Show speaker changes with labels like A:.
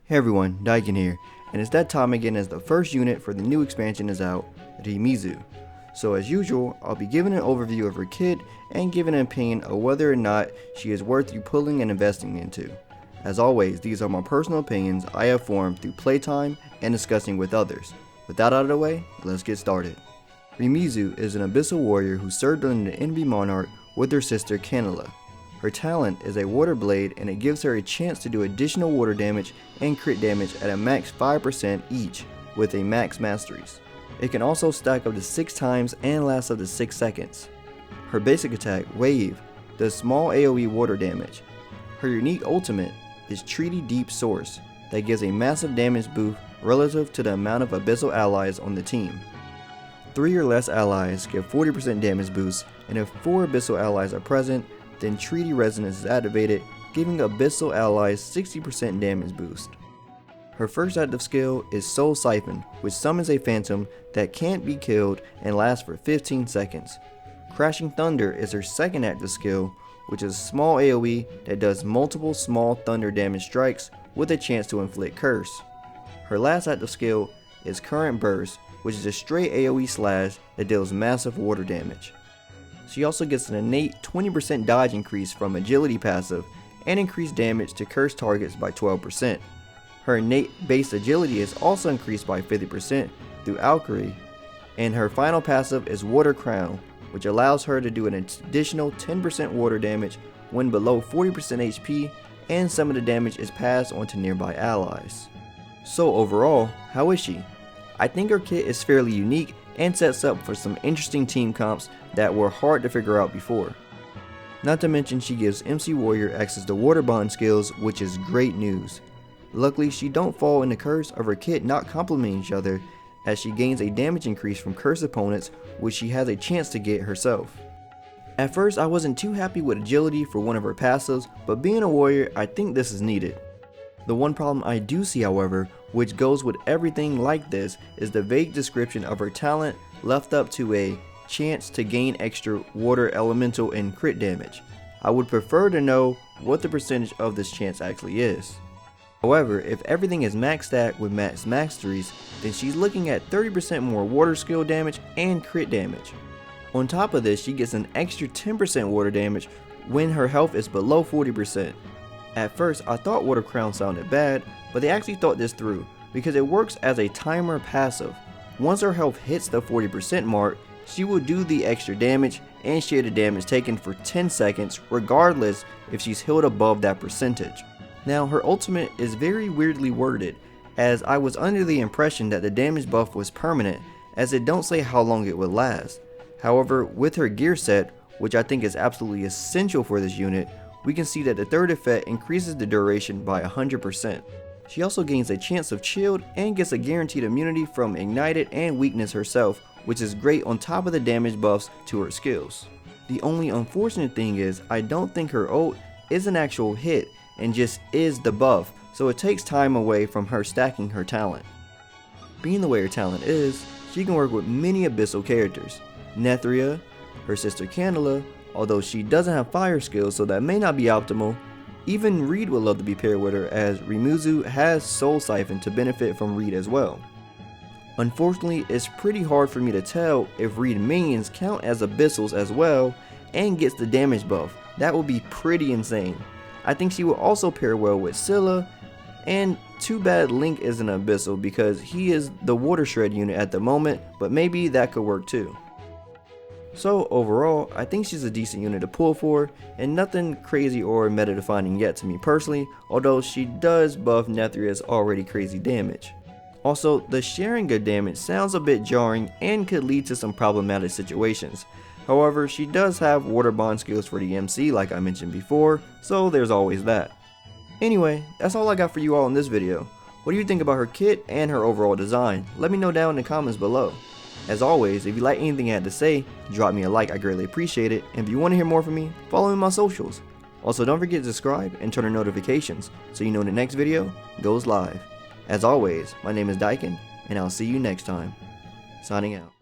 A: Hey everyone, Daiken here, and it's that time again as the first unit for the new expansion is out, Rimizu. So as usual, I'll be giving an overview of her kit and giving an opinion of whether or not she is worth you pulling and investing into. As always, these are my personal opinions I have formed through playtime and discussing with others. With that out of the way, let's get started. Rimizu is an abyssal warrior who served under the enemy monarch with her sister Canela. Her talent is a water blade and it gives her a chance to do additional water damage and crit damage at a max 5% each with a max masteries. It can also stack up to 6 times and last up to 6 seconds. Her basic attack, Wave, does small AoE water damage. Her unique ultimate is Treaty Deep Source that gives a massive damage boost relative to the amount of abyssal allies on the team. 3 or less allies give 40% damage boost, and if 4 abyssal allies are present, then Treaty Resonance is activated, giving abyssal allies 60% damage boost. Her first active skill is Soul Siphon, which summons a phantom that can't be killed and lasts for 15 seconds. Crashing Thunder is her second active skill, which is a small AoE that does multiple small thunder damage strikes with a chance to inflict curse. Her last active skill is Current Burst, which is a straight AoE slash that deals massive water damage. She also gets an innate 20% dodge increase from agility passive and increased damage to cursed targets by 12%. Her innate base agility is also increased by 50% through Alchemy, and her final passive is Water Crown, which allows her to do an additional 10% water damage when below 40% HP, and some of the damage is passed on to nearby allies. So overall, how is she? I think her kit is fairly unique and sets up for some interesting team comps that were hard to figure out before. Not to mention she gives MC Warrior access to water bond skills, which is great news. Luckily she don't fall in the curse of her kit not complementing each other, as she gains a damage increase from cursed opponents, which she has a chance to get herself. At first I wasn't too happy with agility for one of her passives, but being a warrior I think this is needed. The one problem I do see, however, which goes with everything like this, is the vague description of her talent left up to a chance to gain extra water elemental and crit damage. I would prefer to know what the percentage of this chance actually is. However, if everything is maxed out with max masteries, then she's looking at 30% more water skill damage and crit damage. On top of this, she gets an extra 10% water damage when her health is below 40%. At first, I thought Water Crown sounded bad, but they actually thought this through, because it works as a timer passive. Once her health hits the 40% mark, she will do the extra damage and share the damage taken for 10 seconds, regardless if she's healed above that percentage. Now, her ultimate is very weirdly worded, as I was under the impression that the damage buff was permanent, as it don't say how long it would last. However, with her gear set, which I think is absolutely essential for this unit, we can see that the third effect increases the duration by 100%. She also gains a chance of chilled and gets a guaranteed immunity from ignited and weakness herself, which is great on top of the damage buffs to her skills. The only unfortunate thing is I don't think her ult is an actual hit and just is the buff, so it takes time away from her stacking her talent. Being the way her talent is, she can work with many abyssal characters. Nethria, her sister Canela, although she doesn't have fire skills, so that may not be optimal. Even Reed would love to be paired with her, as Rimizu has Soul Siphon to benefit from Reed as well. Unfortunately, it's pretty hard for me to tell if Reed minions count as abyssals as well and gets the damage buff. That would be pretty insane. I think she will also pair well with Scylla, and too bad Link isn't an abyssal because he is the water shred unit at the moment, but maybe that could work too. So overall, I think she's a decent unit to pull for, and nothing crazy or meta defining yet to me personally, although she does buff Nethria's already crazy damage. Also, the sharing good damage sounds a bit jarring and could lead to some problematic situations. However, she does have water bond skills for the MC like I mentioned before, so there's always that. Anyway, that's all I got for you all in this video. What do you think about her kit and her overall design? Let me know down in the comments below. As always, if you like anything I had to say, drop me a like, I greatly appreciate it, and if you want to hear more from me, follow me on my socials. Also, don't forget to subscribe and turn on notifications so you know when the next video goes live. As always, my name is Daiken, and I'll see you next time. Signing out.